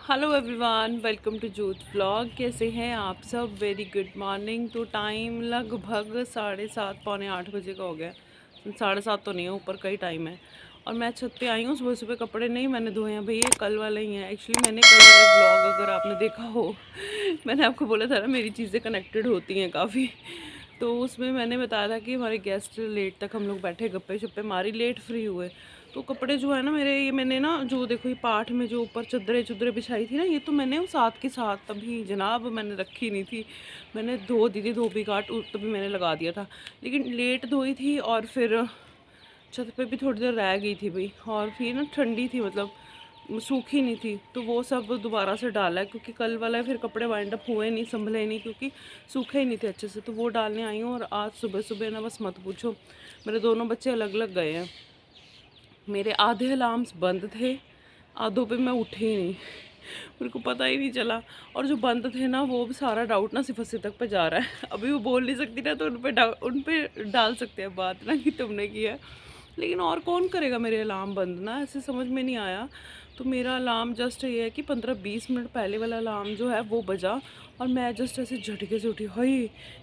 Hello everyone, welcome to Juth vlog. कैसे हैं आप सब? Very good morning. तो टाइम लगभग 7:30 पौने 8 बजे का हो गया। 7:30 तो नहीं है, ऊपर का ही टाइम है। और मैं छत पे आई हूँ। सुबह सुबह कपड़े नहीं मैंने धोए हैं भैया, कल वाले ही हैं। एक्चुअली मैंने कल वाला व्लॉग अगर आपने देखा हो मैंने आपको बोला था ना मेरी चीज़ें कनेक्टेड होती हैं काफ़ी। तो उसमें मैंने बताया था कि हमारे गेस्ट लेट तक हम लोग बैठे गप्पे शप्पे मारी, लेट फ्री हुए। तो कपड़े जो है ना मेरे, ये मैंने ना जो देखो ये पाठ में जो ऊपर चद्दरें चुद्दरें बिछाई थी ना, ये तो मैंने वो साथ के साथ तभी जनाब मैंने रखी नहीं थी। मैंने धो दी थी धोबी काट, तभी मैंने लगा दिया था। लेकिन लेट धोई थी और फिर छत पे भी थोड़ी देर रह गई थी भाई। और फिर ना ठंडी थी, मतलब सूखी नहीं थी, तो वो सब दोबारा से डाला है क्योंकि कल वाला फिर कपड़े वाइंड अप हुए नहीं, संभले नहीं क्योंकि सूखे ही नहीं थे अच्छे से। तो वो डालने आई हूँ। और आज सुबह सुबह ना बस मत पूछो, मेरे दोनों बच्चे अलग अलग गए हैं। मेरे आधे अलार्म्स बंद थे, आधों पे मैं उठी ही नहीं, मेरे को पता ही नहीं चला। और जो बंद थे ना वो भी सारा डाउट ना सिफर तक पे जा रहा है। अभी वो बोल नहीं सकती ना, तो उन पे डाल सकते हैं बात ना कि तुमने किया। लेकिन और कौन करेगा मेरे अलार्म बंद ना, ऐसे समझ में नहीं आया। तो मेरा अलार्म जस्ट ये है कि 15-20 मिनट पहले वाला अलार्म जो है वो बजा। और मैं जस्ट ऐसे झटके से उठी, हाय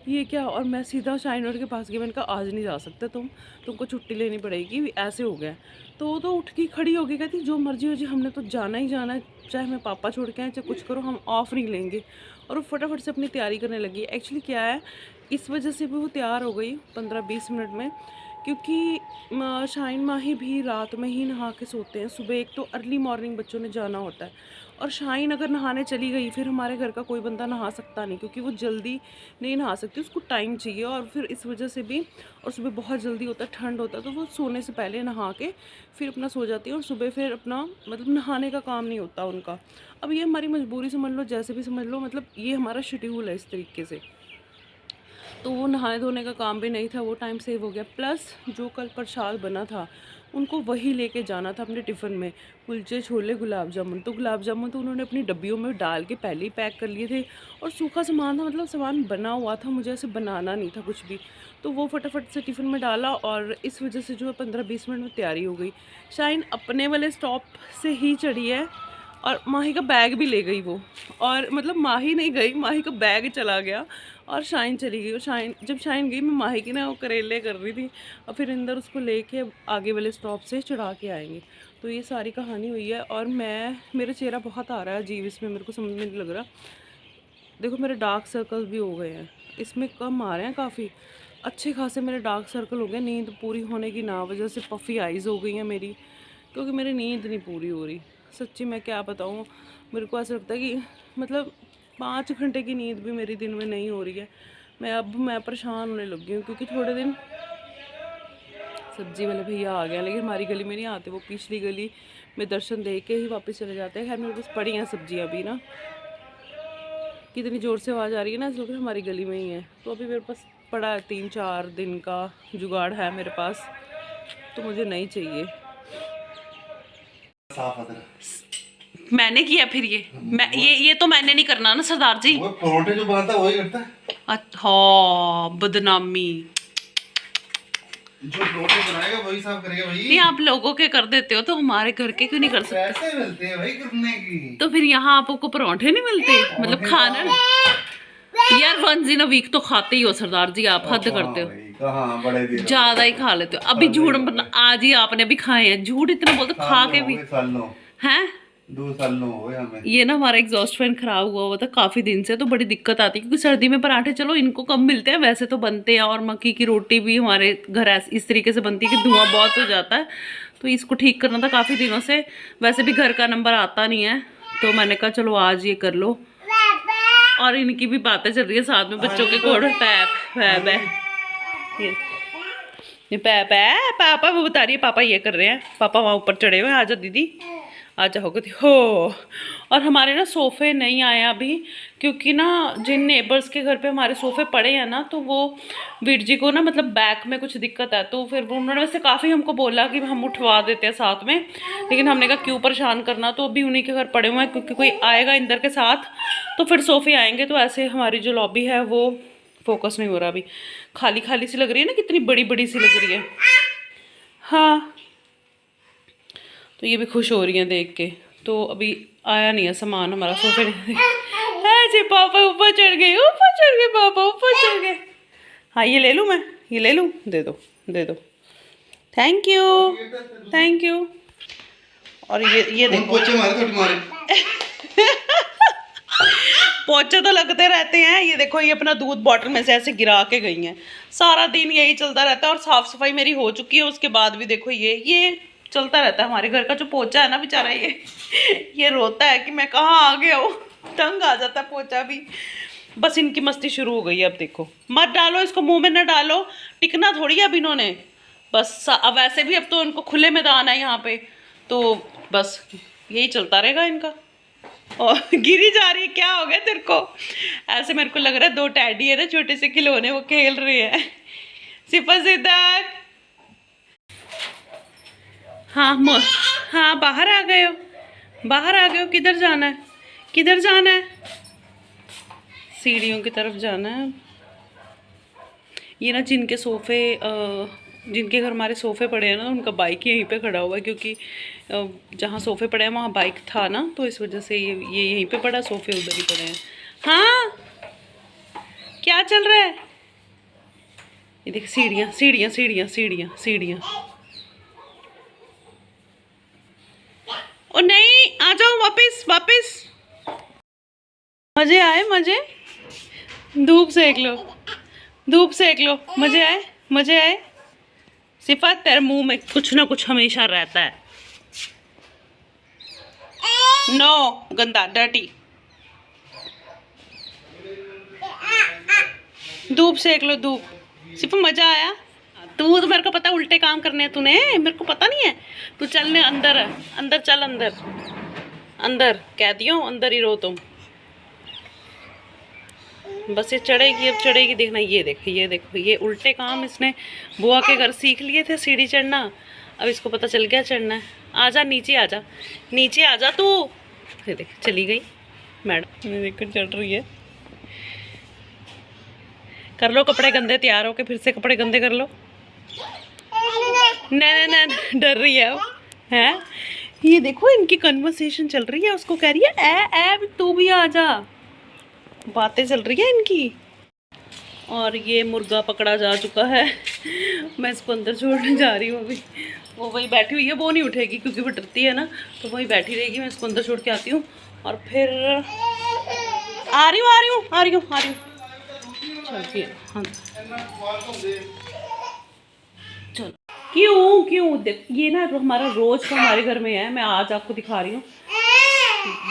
ये क्या। और मैं सीधा शाइनर के पास गई, मैंने कहा आज नहीं जा सकते तुमको छुट्टी लेनी पड़ेगी, ऐसे हो गया। तो उठ के खड़ी हो गई, कहती जो मर्जी हो जी, हमने तो जाना ही जाना है, चाहे मैं पापा छोड़ के आए चाहे कुछ करो, हम ऑफ नहीं लेंगे। और वो फटाफट से अपनी तैयारी करने लगी। एक्चुअली क्या है, इस वजह से भी वो तैयार हो गई 15-20 मिनट में, क्योंकि शाइन माही भी रात में ही नहा के सोते हैं। सुबह एक तो अर्ली मॉर्निंग बच्चों ने जाना होता है, और शाइन अगर नहाने चली गई फिर हमारे घर का कोई बंदा नहा सकता नहीं, क्योंकि वो जल्दी नहीं नहा सकती, उसको टाइम चाहिए। और फिर इस वजह से भी, और सुबह बहुत जल्दी होता है, ठंड होता है, तो वो सोने से पहले नहा के फिर अपना सो जाती है। और सुबह फिर अपना मतलब नहाने का काम नहीं होता उनका। अब ये हमारी मजबूरी समझ लो, जैसे भी समझ लो, मतलब ये हमारा शेड्यूल है इस तरीके से। तो वो नहाने धोने का काम भी नहीं था, वो टाइम सेव हो गया। प्लस जो कल प्रसाद बना था उनको वही लेके जाना था अपने टिफ़िन में, कुलचे छोले गुलाब जामुन। तो गुलाब जामुन तो उन्होंने अपनी डब्बियों में डाल के पहले ही पैक कर लिए थे। और सूखा सामान था, मतलब सामान बना हुआ था, मुझे ऐसे बनाना नहीं था कुछ भी। तो वो फटाफट से टिफ़िन में डाला, और इस वजह से जो है 15-20 मिनट में तैयारी हो गई। शाइन अपने वाले स्टॉप से ही चढ़ी है, और माही का बैग भी ले गई वो। और मतलब माही नहीं गई, माही का बैग चला गया और शाइन चली गई। और जब शाइन गई, मैं माही की ना वो करेले कर रही थी, और फिर अंदर उसको लेके आगे वाले स्टॉप से चढ़ा के आएंगे। तो ये सारी कहानी हुई है। और मेरा चेहरा बहुत आ रहा है अजीब, इसमें मेरे को समझ में नहीं लग रहा। देखो मेरे डार्क सर्कल्स भी हो गए हैं, इसमें कम आ रहे हैं काफ़ी, अच्छे खासे मेरे डार्क सर्कल हो गए। नींद पूरी होने की ना वजह से पफ़ी आइज़ हो गई हैं मेरी, क्योंकि मेरी नींद नहीं पूरी हो रही। सच्ची मैं क्या बताऊँ, मेरे को ऐसा लगता है कि मतलब 5 घंटे की नींद भी मेरी दिन में नहीं हो रही है। मैं परेशान होने लगी हूँ, क्योंकि थोड़े दिन सब्जी वाले भैया आ गए, लेकिन हमारी गली में नहीं आते, वो पिछली गली में दर्शन दे के ही वापस चले जाते हैं। खैर मेरे पास पड़ी हैं सब्जियाँ अभी ना, कितनी ज़ोर से आवाज़ आ रही है ना, इसलिए हमारी गली में ही है। तो अभी मेरे पास पड़ा है 3-4 दिन का जुगाड़ है मेरे पास, तो मुझे नहीं चाहिए। मैंने किया फिर ये तो मैंने नहीं करना ना सरदार जी। वो परोठे जो बनाता है वही करता है। हाँ, बदनामी। जो परोठे बनाएगा वही साफ करेगा भाई। नहीं, आप लोगों के कर देते हो, तो हमारे घर के क्यों नहीं कर सकते? पैसे मिलते हैं भाई करने की। तो फिर यहाँ आपको परोठे नहीं मिलते, मतलब खाना यार 1 दिन अ वीक तो खाते ही हो सरदार जी, आप हद करते हो, कहाँ बड़े दिन ज्यादा ही खा लेते हो। अभी झूठ आज ही आपने भी खाए हैं, झूठ इतना बोलते खा के भी हैं। 2 साल हो गए हमें। ये ना हमारा एग्जॉस्ट फैन खराब हुआ था काफ़ी दिन से, तो बड़ी दिक्कत आती है, क्योंकि सर्दी में पराठे चलो इनको कम मिलते हैं, वैसे तो बनते हैं। और मक्की की रोटी भी हमारे घर इस तरीके से बनती है कि धुआं बहुत हो जाता है, तो इसको ठीक करना था काफ़ी दिनों से। वैसे भी घर का नंबर आता नहीं है, तो मैंने कहा चलो आज ये कर लो। और इनकी भी बातें चल रही है साथ में, बच्चों के कोड पैप है ये पैप है, पापा वो बता रही है पापा ये कर रहे हैं, पापा वहाँ ऊपर चढ़े हुए हैं, आजा दीदी आजा हो गई हो। और हमारे ना सोफ़े नहीं आए अभी, क्योंकि ना जिन नेबर्स के घर पे हमारे सोफ़े पड़े हैं ना, तो वो वीर जी को ना मतलब बैक में कुछ दिक्कत है, तो फिर उन्होंने वैसे काफ़ी हमको बोला कि हम उठवा देते हैं साथ में, लेकिन हमने कहा क्यों परेशान करना। तो अभी उन्हीं के घर पड़े हुए हैं, क्योंकि कोई आएगा इंदर के साथ तो फिर सोफ़े आएंगे। तो ऐसे हमारी जो लॉबी है वो फोकस नहीं हो रहा, अभी खाली खाली सी लग रही है ना, कितनी बड़ी बड़ी सी लग रही है। हाँ, तो ये भी खुश हो रही हैं देख के, तो अभी आया नहीं है सामान हमारा सोफे है जी। पापा ऊपर चढ़ गए पापा ऊपर चढ़ गए। हाँ ये ले लूँ मैं, ये ले लूँ, दे दो दे दो, थैंक यू थैंक यू। और ये देखो पोछे मारे थोड़ी मारे पोछे तो लगते रहते हैं। ये देखो ये अपना दूध बॉटल में से ऐसे गिरा के गई हैं। सारा दिन यही चलता रहता है। और साफ सफाई मेरी हो चुकी है, उसके बाद भी देखो ये चलता रहता है। हमारे घर का जो पोछा है ना बेचारा, ये रोता है कि मैं कहाँ आ गया हूँ। तंग आ जाता है पोछा भी। बस इनकी मस्ती शुरू हो गई है। अब देखो मत डालो इसको, मुंह में ना डालो, टिकना थोड़ी अब इन्होंने। बस अब वैसे भी अब तो उनको खुले मैदान है यहाँ पे, तो बस यही चलता रहेगा इनका। और गिरी जा रही है, क्या हो गया तेरे को? ऐसे मेरे को लग रहा है 2 टैडी है ना छोटे से खिलौने, वो खेल रहे हैं। सिफा सिद्धार्थ, हाँ हाँ बाहर आ गए हो, बाहर आ गए हो। किधर जाना है, किधर जाना है? सीढ़ियों की तरफ जाना है। ये ना जिनके सोफ़े जिनके घर हमारे सोफ़े पड़े हैं ना, उनका बाइक यहीं पे खड़ा हुआ है, क्योंकि जहाँ सोफ़े पड़े हैं वहाँ बाइक था ना, तो इस वजह से ये यहीं पे पड़ा, सोफ़े उधर ही पड़े हैं। हाँ क्या चल रहा है? ये देख सीढ़ियाँ सीढ़ियाँ सीढ़ियाँ सीढ़ियाँ सीढ़ियाँ। ओ नहीं, आ जाओ वापस वापस। मज़े आए मज़े? धूप सेक लो, धूप सेक लो, मज़े आए मज़े आए? सिफत तेरे मुंह में कुछ ना कुछ हमेशा रहता है। नो गंदा डर्टी। धूप सेक लो धूप। सिर्फ मजा आया? तू तो मेरे को पता उल्टे काम करने हैं तूने, मेरे को पता नहीं है। तू चलने अंदर, अंदर चल, अंदर अंदर कह दियो, अंदर ही रहो तुम। बस ये चढ़ेगी, अब चढ़ेगी, देखना। ये देखो ये देखो, ये उल्टे काम इसने बुआ के घर सीख लिए थे सीढ़ी चढ़ना, अब इसको पता चल गया चढ़ना है। आजा नीचे, आजा नीचे, आजा तू। ये देख चली गई मैडम, देखकर चढ़ रही है। कर लो कपड़े गंदे, तैयार होके फिर से कपड़े गंदे कर लो। नहीं नहीं नहीं, डर रही है हैं? ये देखो इनकी कन्वर्सेशन चल रही है, उसको कह रही है ए तू भी आ जा, बातें चल रही है इनकी। और ये मुर्गा पकड़ा जा चुका है, मैं इसको अंदर छोड़ने जा रही हूँ अभी। वो वही बैठी हुई है, वो नहीं उठेगी क्योंकि वो डरती है ना, तो वही बैठी रहेगी। मैं इसको अंदर छोड़ के आती हूँ और फिर आ रही हूँ आ रही हूँ आ रही हूँ आ रही हूँ। चलती है हाँ चलो। क्यों क्यों देख, ये ना हमारा रोज का हमारे घर में है। मैं आज आपको दिखा रही हूँ।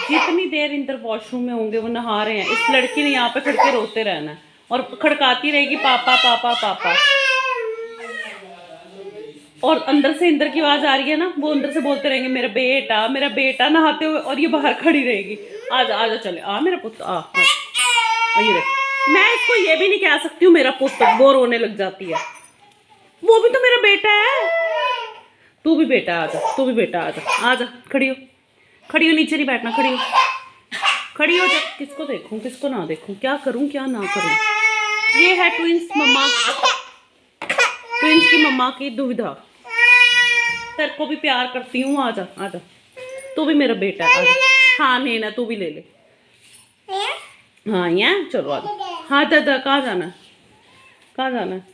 जितनी देर इंटर वॉशरूम में होंगे वो नहा रहे हैं, इस लड़की ने यहाँ पे खड़ के रोते रहना है और खड़काती रहेगी पापा पापा पापा। और अंदर से इंदर की आवाज आ रही है ना, वो अंदर से बोलते रहेंगे मेरा बेटा नहाते हुए, और ये बाहर खड़ी रहेगी। आजा आजा चले आ मेरा पुत्र आ। ये देख, मैं इसको ये भी नहीं कह सकती हूँ मेरा पुत्र, वो रोने लग जाती है। वो भी तो मेरा बेटा है। तू भी बेटा आजा, तू भी बेटा आजा, आजा खड़ी हो, खड़ी हो, नीचे नहीं बैठना, खड़ी हो, खड़ी हो जा। किसको देखूं किसको ना देखूं, क्या करूं क्या ना करूं। ये है ट्विंस मम्मा, ट्विंस की मम्मा की दुविधा। तेरे को भी प्यार करती हूँ, आजा आजा, तू भी मेरा बेटा है, आजा। हाँ नैना तू भी ले ले। हाँ यहाँ चलो आजा। हाँ दादा कहाँ जाना है, कहाँ जाना है?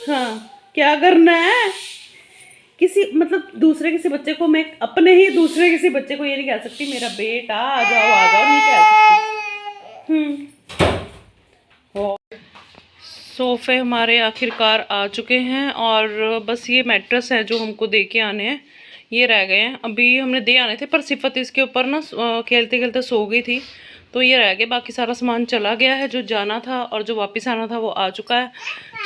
हाँ क्या करना है? किसी मतलब दूसरे किसी बच्चे को, मैं अपने ही दूसरे किसी बच्चे को ये नहीं कह सकती मेरा बेटा आ जाओ नहीं कह सकती। सोफ़े हमारे आखिरकार आ चुके हैं और बस ये मैट्रेस है जो हमको दे के आने हैं, ये रह गए हैं। अभी हमने दे आने थे पर सिफत इसके ऊपर ना खेलते खेलते सो गई थी, तो ये रह गए। बाकी सारा सामान चला गया है, जो जाना था और जो वापस आना था वो आ चुका है।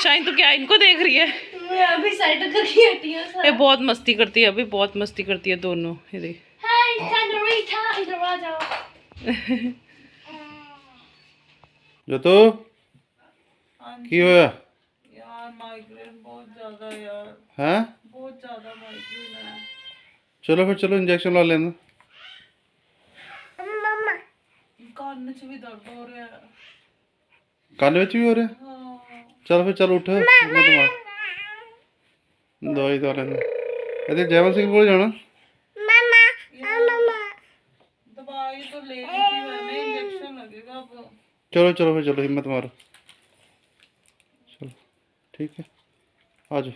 शाइन तो क्या इनको देख रही है? मैं अभी साइड करके हटी हूं। ये बहुत मस्ती करती है, अभी बहुत मस्ती करती है दोनों। ये देख हाय सैंडरीटा, इधर आ जाओ। जो तो की होया यार माइग्रेन बहुत ज्यादा यार, हैं? बहुत ज्यादा माइग्रेन है। चलो फिर चलो इंजेक्शन ला लेना। मम्मा कान च भी दर्द हो रहा है। कान विच भी हो रहा है? हाँ। चल फिर चल उठ, मैं दवाई दवा लेना। जयवंत सिंह को जाना। मम्मा तो ले ली थी मैंने, इंजेक्शन लगेगा अब। चलो चलो फिर चलो, हिम्मत मारो, चलो ठीक है, आ जाओ।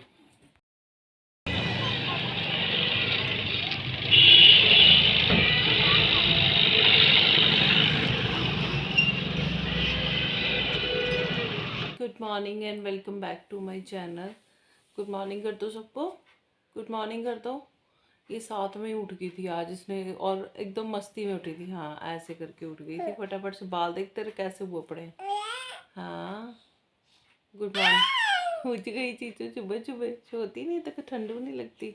Good morning and welcome back to my channel. Good morning कर दो सबको, गुड मॉर्निंग कर दो। ये साथ में ही उठ गई थी आज इसने, और एकदम मस्ती में उठी थी। हाँ ऐसे करके उठ गई थी, फटाफट से बाल देखते रहे कैसे हुए पड़े। हाँ गुड मॉर्निंग। उठ गई चीचू सुबह सुबह, सोती नहीं तो ठंडू नहीं लगती।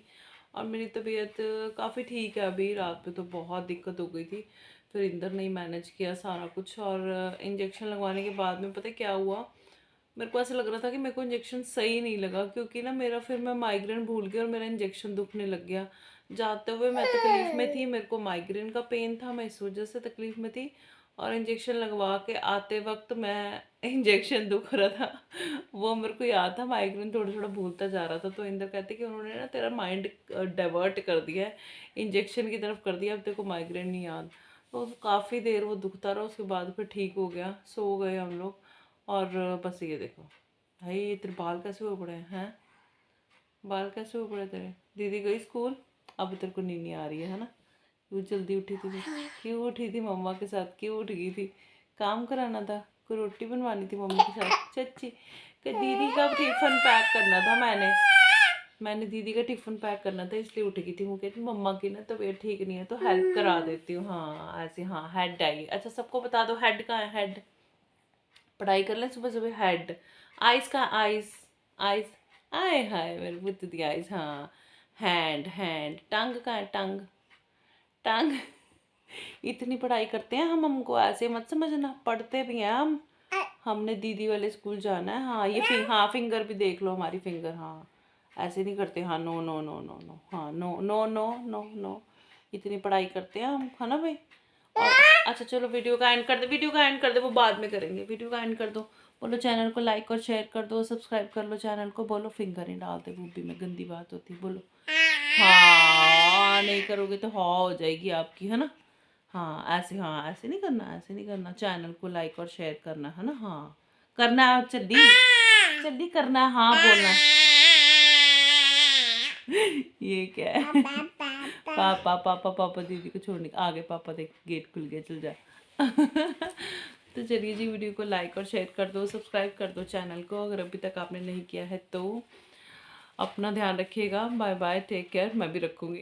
और मेरी तबीयत काफ़ी ठीक है अभी। रात पे तो बहुत दिक्कत हो गई थी, फिर इंदर ने मैनेज किया सारा कुछ। और इंजेक्शन लगवाने के बाद में पता है क्या हुआ, मेरे को ऐसा लग रहा था कि मेरे को इंजेक्शन सही नहीं लगा, क्योंकि ना मेरा फिर मैं माइग्रेन भूल गई और मेरा इंजेक्शन दुखने लग गया। जाते हुए मैं तकलीफ़ में थी, मेरे को माइग्रेन का पेन था, मैं इस वजह से तकलीफ़ में थी। और इंजेक्शन लगवा के आते वक्त मैं इंजेक्शन दुख रहा था वो मेरे को याद था, माइग्रेन थोड़ा थोड़ा भूलता जा रहा था। तो इंदर कहते कि उन्होंने ना तेरा माइंड डाइवर्ट कर दिया है, इंजेक्शन की तरफ कर दिया, अब तेरे को माइग्रेन नहीं याद। तो काफ़ी देर वो दुखता रहा, उसके बाद फिर ठीक हो गया, सो गए हम लोग। और बस ये देखो भाई, ये तेरे बाल कैसे हुए पड़े हैं? बाल कैसे हुए पड़े तेरे? दीदी गई स्कूल, अब तेरे को नींद नहीं आ रही है ना? क्यों जल्दी उठी थी तू? क्यों उठी थी मम्मा के साथ, क्यों उठ गई थी? काम कराना था, कोई रोटी बनवानी थी मम्मी के साथ? चच्ची कि दीदी का टिफ़िन पैक करना था, मैंने दीदी का टिफ़िन पैक करना था इसलिए उठ गई थी। वो कहती मम्मा की ना तबीयत ठीक नहीं है तो हेल्प करा देती हूँ। हाँ ऐसे, हाँ हेड आई। अच्छा सबको बता दो हेड कहाँ है, हेड। पढ़ाई कर लें सुबह सुबह। हेड, आइस का, आइस, आइस, आए हाय मेरे बुद्ध दी आइस। हाँ हैंड, हैंड, टंग का है, टंग, टंग। इतनी पढ़ाई करते हैं हम, हमको ऐसे मत समझना, पढ़ते भी हैं हम। हमने दीदी वाले स्कूल जाना है। हाँ ये हाँ फिंगर भी देख लो हमारी फिंगर। हाँ ऐसे नहीं करते। हाँ no no no no no, हाँ no no no no no, इतनी पढ़ाई करते हैं हम, है ना भाई? और अच्छा चलो वीडियो का एंड कर दे, वीडियो का एंड कर दे, वो बाद में करेंगे। वीडियो का एंड कर दो, बोलो चैनल को लाइक और शेयर कर दो, सब्सक्राइब कर लो चैनल को। बोलो फिंगर नहीं डालते मूवी में, गंदी बात होती है। बोलो हाँ, नहीं करोगे तो हाँ हो जाएगी आपकी, है ना? हाँ ऐसे, हाँ ऐसे नहीं करना, ऐसे नहीं करना। चैनल को लाइक और शेयर करना है ना? हाँ करना है, चड्डी चड्डी करना है, हाँ बोलना। ये क्या है? पापा पापा पापा दीदी को छोड़ने आगे, पापा देख गेट खुल गया, चल जा। तो चलिए जी, वीडियो को लाइक और शेयर कर दो, सब्सक्राइब कर दो चैनल को अगर अभी तक आपने नहीं किया है तो। अपना ध्यान रखिएगा, बाय बाय, टेक केयर, मैं भी रखूँगी।